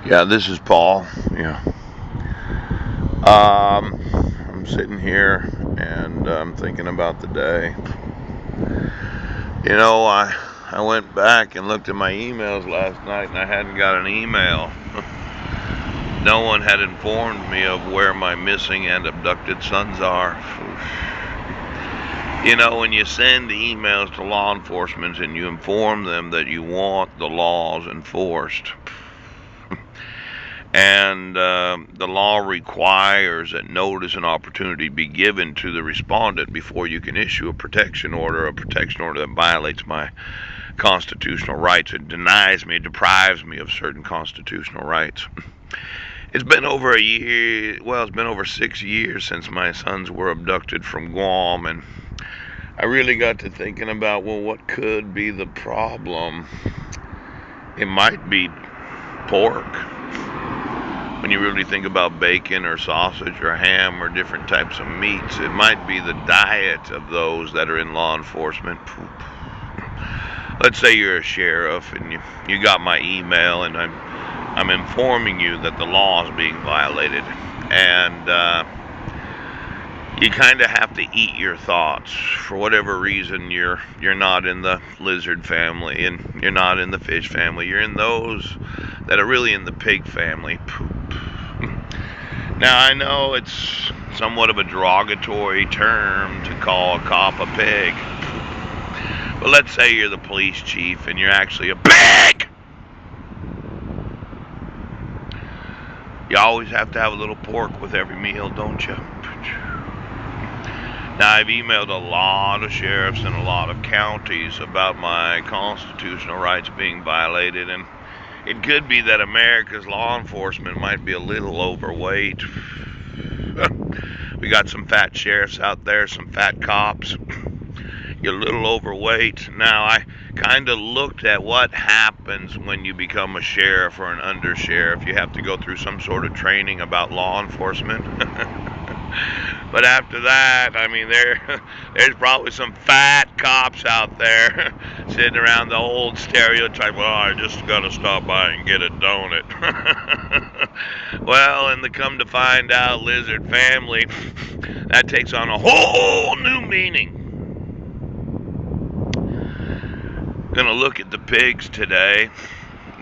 Yeah, this is Paul. Yeah. I'm sitting here and I'm thinking about the day. I went back and looked at my emails last night and I hadn't got an email. No one had informed me of where my missing and abducted sons are. When you send emails to law enforcement and you inform them that you want the laws enforced, and the law requires that notice and opportunity be given to the respondent before you can issue a protection order that violates my constitutional rights. It denies me, deprives me of certain constitutional rights. It's been over a year, it's been over 6 years since my sons were abducted from Guam, and I really got to thinking about, what could be the problem? It might be pork. When you really think about bacon or sausage or ham or different types of meats, it might be the diet of those that are in law enforcement. Let's say you're a sheriff and you got my email and I'm informing you that the law is being violated, and you kind of have to eat your thoughts. For whatever reason, you're not in the lizard family and you're not in the fish family. You're in those that are really in the pig family. Now, I know it's somewhat of a derogatory term to call a cop a pig, but let's say you're the police chief and you're actually a pig. You always have to have a little pork with every meal, don't you? Now, I've emailed a lot of sheriffs in a lot of counties about my constitutional rights being violated, and it could be that America's law enforcement might be a little overweight. We got some fat sheriffs out there, some fat cops. You're a little overweight. Now, I kind of looked at what happens when you become a sheriff or an undersheriff. You have to go through some sort of training about law enforcement. But after that, there's probably some fat cops out there sitting around the old stereotype, I just got to stop by and get a donut. Well, and come to find out, lizard family, that takes on a whole new meaning. Going to look at the pigs today.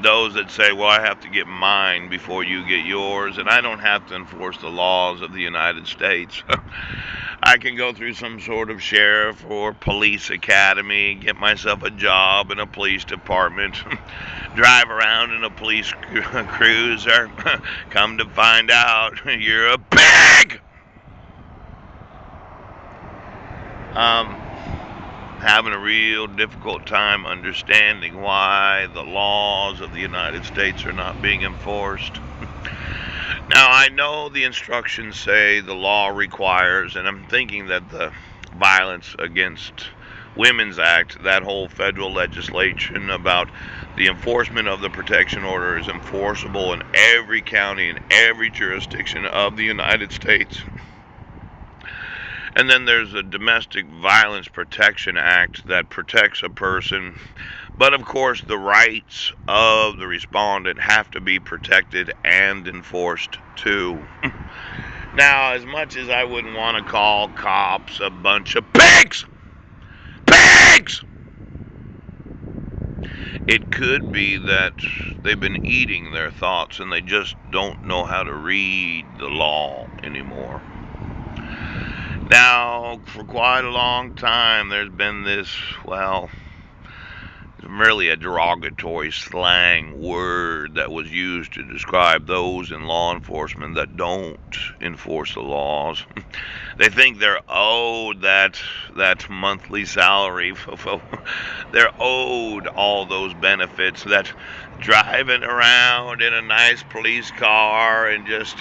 Those that say, I have to get mine before you get yours, and I don't have to enforce the laws of the United States. I can go through some sort of sheriff or police academy, get myself a job in a police department, drive around in a police cruiser. Come to find out, you're a pig! Having a real difficult time understanding why the laws of the United States are not being enforced. Now, I know the instructions say the law requires, and I'm thinking that the Violence Against Women's Act, that whole federal legislation about the enforcement of the protection order, is enforceable in every county and every jurisdiction of the United States. And then there's the Domestic Violence Protection Act that protects a person. But of course, the rights of the respondent have to be protected and enforced too. Now, as much as I wouldn't want to call cops a bunch of pigs, it could be that they've been eating their thoughts and they just don't know how to read the law anymore. Now, for quite a long time, there's been this, really a derogatory slang word that was used to describe those in law enforcement that don't enforce the laws. They think they're owed that monthly salary. They're owed all those benefits, that driving around in a nice police car and just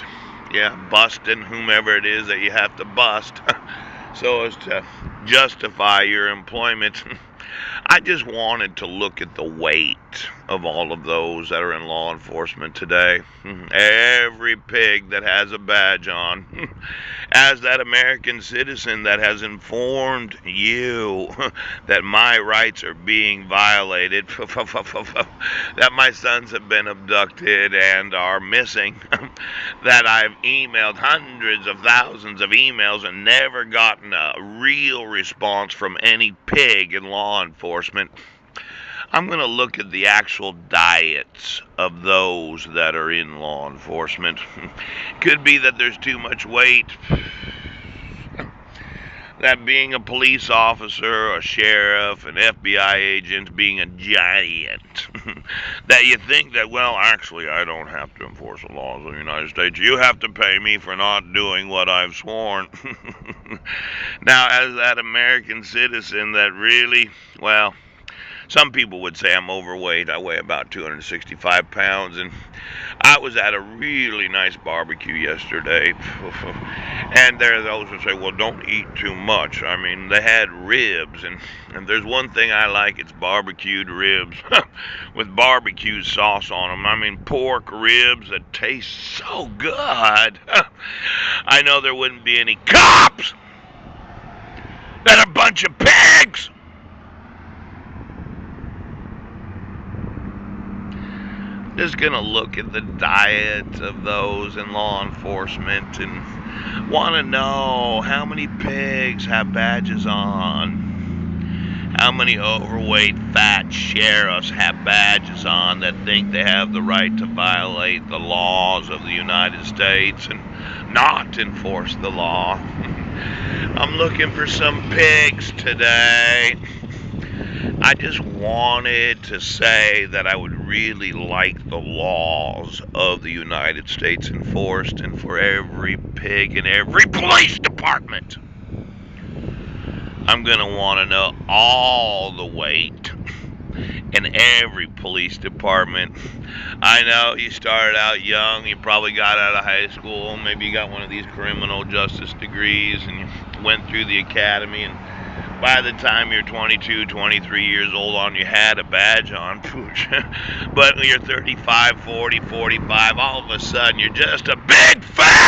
busting whomever it is that you have to bust so as to justify your employment. I just wanted to look at the weight weight of all of those that are in law enforcement today. Every pig that has a badge on, as that American citizen that has informed you that my rights are being violated, that my sons have been abducted and are missing, that I've emailed hundreds of thousands of emails and never gotten a real response from any pig in law enforcement. I'm going to look at the actual diets of those that are in law enforcement. Could be that there's too much weight. That being a police officer, a sheriff, an FBI agent, being a giant. That you think that, well, actually, I don't have to enforce the laws of the United States. You have to pay me for not doing what I've sworn. Now, as that American citizen that really, well, some people would say I'm overweight. I weigh about 265 pounds, and I was at a really nice barbecue yesterday. And there are those who say, well, don't eat too much. I mean, they had ribs, and there's one thing I like, it's barbecued ribs with barbecue sauce on them. I mean, pork ribs that taste so good. I know there wouldn't be any cops that are a bunch of pigs. Just gonna look at the diet of those in law enforcement and want to know how many pigs have badges on, how many overweight fat sheriffs have badges on that think they have the right to violate the laws of the United States and not enforce the law. I'm looking for some pigs today. I just wanted to say that I would really like the laws of the United States enforced, and for every pig in every police department. I'm going to want to know all the weight in every police department. I know you started out young, you probably got out of high school, maybe you got one of these criminal justice degrees and you went through the academy, and by the time you're 22, 23 years old you had a badge on. But when you're 35, 40, 45, all of a sudden you're just a big fat